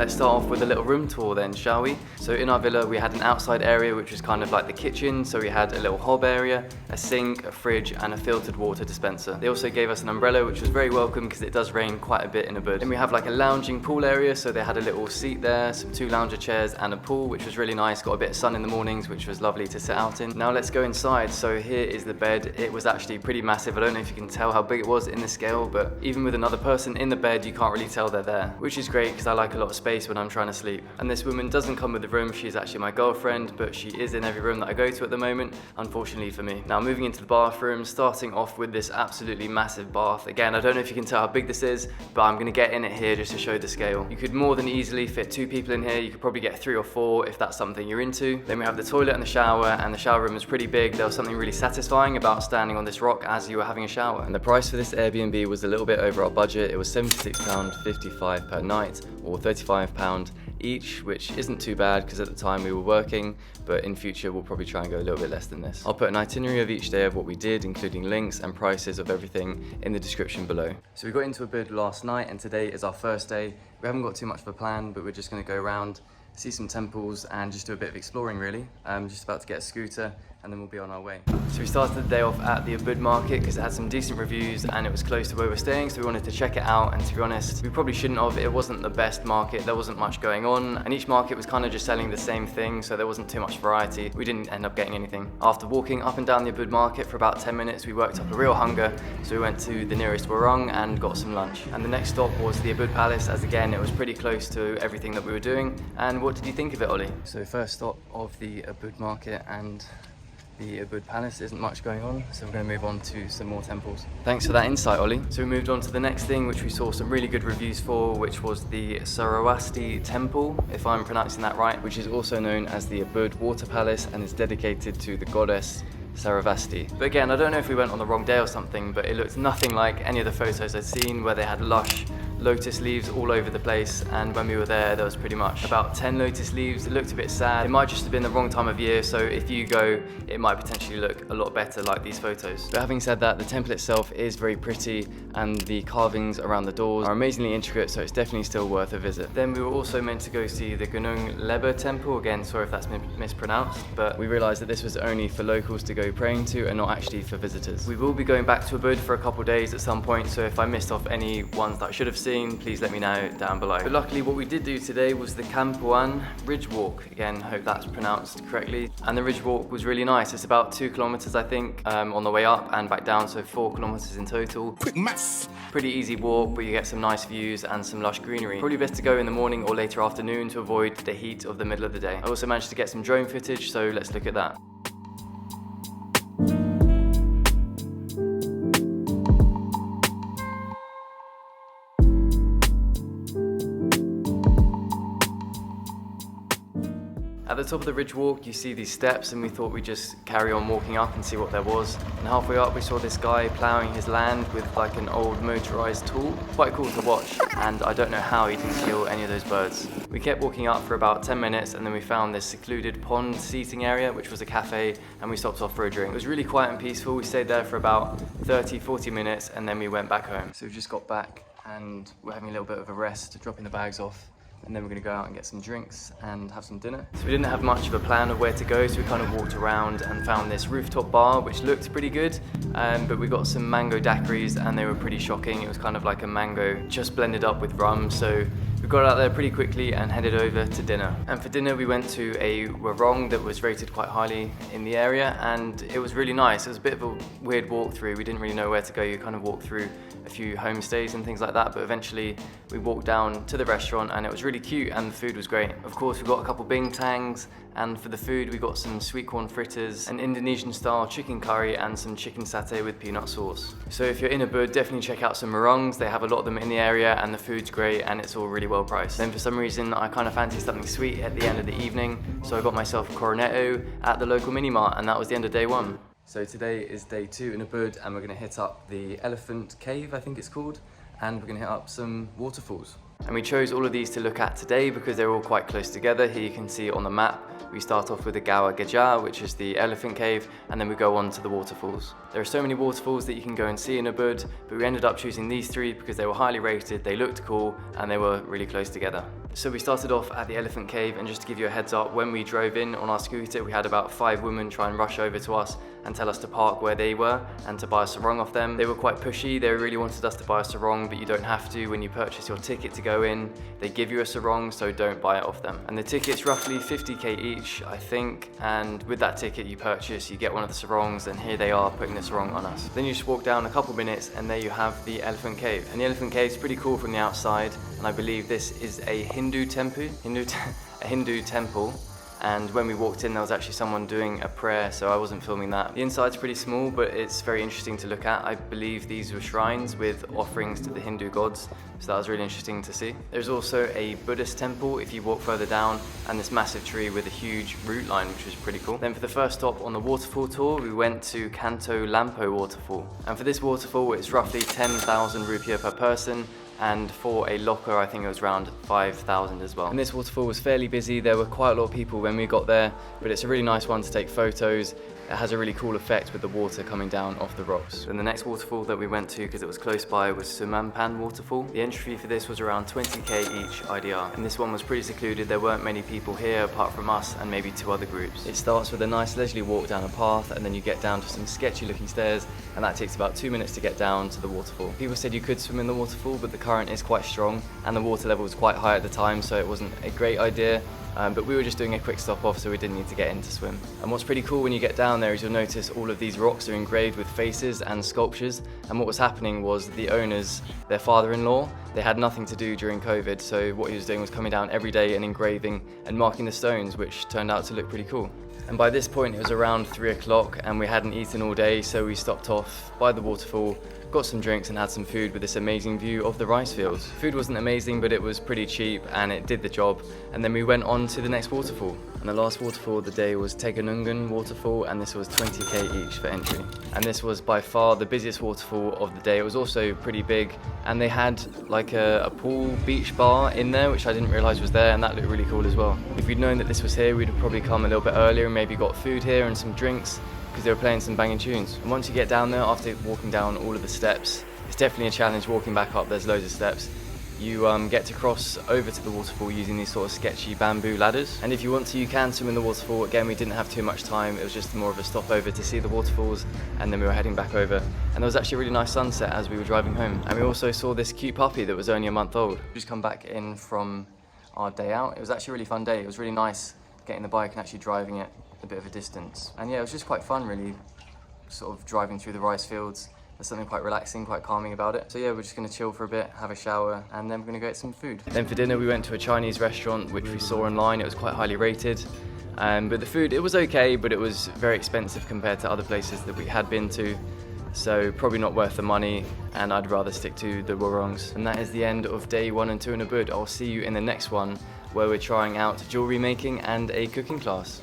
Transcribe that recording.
let's start off with a little room tour then, shall we? So in our villa, we had an outside area which was kind of like the kitchen. So we had a little hob area, a sink, a fridge, and a filtered water dispenser. They also gave us an umbrella, which was very welcome because it does rain quite a bit in Ubud. Then we have like a lounging pool area. So they had a little seat there, some 2 lounger chairs, and a pool, which was really nice. Got a bit of sun in the mornings, which was lovely to sit out in. Now let's go inside. So here is the bed. It was actually pretty massive. I don't know if you can tell how big it was in the scale, but even with another person in the bed, you can't really tell they're there, which is great because I like a lot of space when I'm trying to sleep. And this woman doesn't come with the room. She's actually my girlfriend, but she is in every room that I go to at the moment, unfortunately for me. Now moving into the bathroom, starting off with this absolutely massive bath. Again, I don't know if you can tell how big this is, but I'm gonna get in it here just to show the scale. You could more than easily fit 2 people in here. You could probably get 3 or 4 if that's something you're into. Then we have the toilet and the shower, and the shower room is pretty big. There was something really satisfying about standing on this rock as you were having a shower. And the price for this Airbnb was a little bit over our budget. It was £76.55 per night, or £35 each, which isn't too bad because at the time we were working, but in future we'll probably try and go a little bit less than this. I'll put an itinerary of each day of what we did, including links and prices of everything, in the description below. So we got into Ubud last night, and today is our first day. We haven't got too much of a plan, but we're just going to go around, see some temples, and just do a bit of exploring really. I'm just about to get a scooter, and then we'll be on our way. So we started the day off at the Ubud market because it had some decent reviews and it was close to where we're staying, so we wanted to check it out. And to be honest, we probably shouldn't have. It wasn't the best market. There wasn't much going on, and each market was kind of just selling the same thing, so there wasn't too much variety. We didn't end up getting anything. After walking up and down the Ubud market for about 10 minutes, we worked up a real hunger, so we went to the nearest Warung and got some lunch. And the next stop was the Ubud Palace, as again it was pretty close to everything that we were doing. And what did you think of it, Ollie? So first stop of the Ubud market and the Ubud Palace, isn't much going on, so we're going to move on to some more temples. Thanks for that insight, Ollie. So we moved on to the next thing, which we saw some really good reviews for, which was the Saraswati temple, if I'm pronouncing that right, which is also known as the Ubud Water Palace and is dedicated to the goddess Saraswati. But again, I don't know if we went on the wrong day or something, but it looked nothing like any of the photos I'd seen where they had lush lotus leaves all over the place, and when we were there was pretty much about 10 lotus leaves. It looked a bit sad. It might just have been the wrong time of year, so if you go, it might potentially look a lot better like these photos. But having said that, the temple itself is very pretty, and the carvings around the doors are amazingly intricate, so it's definitely still worth a visit. Then we were also meant to go see the Tegenungan temple. Again, sorry if that's mispronounced, but we realized that this was only for locals to go praying to and not actually for visitors. We will be going back to Ubud for a couple of days at some point, so if I missed off any ones that I should have seen, please let me know down below. But luckily what we did do today was the Campuhan ridge walk. Again, hope that's pronounced correctly. And the ridge walk was really nice. It's about 2 kilometers, I think, on the way up and back down, so 4 kilometers in total. Quick maths. Pretty easy walk, but you get some nice views and some lush greenery. Probably best to go in the morning or later afternoon to avoid the heat of the middle of the day. I also managed to get some drone footage, so let's look at that. At the top of the ridge walk, you see these steps, and we thought we'd just carry on walking up and see what there was. And halfway up, we saw this guy ploughing his land with like an old motorized tool. Quite cool to watch, and I don't know how he didn't kill any of those birds. We kept walking up for about 10 minutes, and then we found this secluded pond seating area, which was a cafe, and we stopped off for a drink. It was really quiet and peaceful. We stayed there for about 30-40 minutes, and then we went back home. So we just got back, and we're having a little bit of a rest, dropping the bags off. And then we're going to go out and get some drinks and have some dinner. So we didn't have much of a plan of where to go, so we kind of walked around and found this rooftop bar which looked pretty good, but we got some mango daiquiris and they were pretty shocking. It was kind of like a mango just blended up with rum, so we got out there pretty quickly and headed over to dinner. And for dinner we went to a Warung that was rated quite highly in the area, and it was really nice. It was a bit of a weird walkthrough. We didn't really know where to go. You kind of walk through a few homestays and things like that, but eventually we walked down to the restaurant and it was really cute and the food was great. Of course, we got a couple bintang, and for the food we got some sweet corn fritters, an Indonesian style chicken curry, and some chicken satay with peanut sauce. So if you're in Ubud, definitely check out some Warungs. They have a lot of them in the area and the food's great and it's all really well priced. Then for some reason I kind of fancied something sweet at the end of the evening, so I got myself a cornetto at the local mini mart, and that was the end of day 1. So today is day 2 in Ubud, and we're going to hit up the Elephant Cave, I think it's called, and we're going to hit up some waterfalls. And we chose all of these to look at today because they're all quite close together. Here you can see on the map, we start off with the Goa Gajah, which is the elephant cave, and then we go on to the waterfalls. There are so many waterfalls that you can go and see in Ubud, but we ended up choosing these 3 because they were highly rated, they looked cool, and they were really close together. So we started off at the Elephant Cave, and just to give you a heads up, when we drove in on our scooter, we had about 5 women try and rush over to us and tell us to park where they were and to buy a sarong off them. They were quite pushy, they really wanted us to buy a sarong, but you don't have to. When you purchase your ticket to go in, they give you a sarong, so don't buy it off them. And the ticket's roughly 50k each, I think, and with that ticket you purchase, you get one of the sarongs, and here they are putting the sarong on us. Then you just walk down a couple minutes and there you have the Elephant Cave. And the Elephant Cave is pretty cool from the outside, and I believe this is a Hindu temple. And when we walked in, there was actually someone doing a prayer, so I wasn't filming that. The inside's pretty small, but it's very interesting to look at. I believe these were shrines with offerings to the Hindu gods, so that was really interesting to see. There's also a Buddhist temple if you walk further down, and this massive tree with a huge root line, which was pretty cool. Then for the first stop on the waterfall tour, we went to Kanto Lampo waterfall. And for this waterfall, it's roughly 10,000 rupiah per person, and for a locker I think it was around 5,000 as well. And this waterfall was fairly busy. There were quite a lot of people when we got there, but it's a really nice one to take photos. It has a really cool effect with the water coming down off the rocks. And the next waterfall that we went to, because it was close by, was Sumampan waterfall. The entry fee for this was around 20k each IDR, and this one was pretty secluded. There weren't many people here apart from us and maybe 2 other groups. It starts with a nice leisurely walk down a path, and then you get down to some sketchy looking stairs, and that takes about 2 minutes to get down to the waterfall. People said you could swim in the waterfall, but the current is quite strong and the water level was quite high at the time, so it wasn't a great idea. But we were just doing a quick stop off, so we didn't need to get in to swim. And what's pretty cool when you get down there is you'll notice all of these rocks are engraved with faces and sculptures. And what was happening was the owners, their father-in-law, they had nothing to do during COVID, so what he was doing was coming down every day and engraving and marking the stones, which turned out to look pretty cool. And by this point it was around 3 o'clock and we hadn't eaten all day, so we stopped off by the waterfall, got some drinks and had some food with this amazing view of the rice fields. Food wasn't amazing, but it was pretty cheap and it did the job. And then we went on to the next waterfall. And the last waterfall of the day was Tegenungan waterfall, and this was 20k each for entry. And this was by far the busiest waterfall of the day. It was also pretty big, and they had like a pool beach bar in there, which I didn't realise was there, and that looked really cool as well. If we'd known that this was here, we'd have probably come a little bit earlier and maybe got food here and some drinks, because they were playing some banging tunes. And once you get down there, after walking down all of the steps, it's definitely a challenge walking back up. There's loads of steps. You get to cross over to the waterfall using these sort of sketchy bamboo ladders. And if you want to, you can swim in the waterfall. Again, we didn't have too much time. It was just more of a stopover to see the waterfalls, and then we were heading back over. And there was actually a really nice sunset as we were driving home. And we also saw this cute puppy that was only a month old. We just come back in from our day out. It was actually a really fun day. It was really nice getting the bike and actually driving it a bit of a distance. And yeah, it was just quite fun really, sort of driving through the rice fields. There's something quite relaxing, quite calming about it. So yeah, we're just gonna chill for a bit, have a shower, and then we're gonna go get some food. Then for dinner, we went to a Chinese restaurant, which we saw online. It was quite highly rated. But the food, it was okay, but it was very expensive compared to other places that we had been to. So probably not worth the money, and I'd rather stick to the Warungs. And that is the end of day 1 and 2 in Ubud. I'll see you in the next one, where we're trying out jewelry making and a cooking class.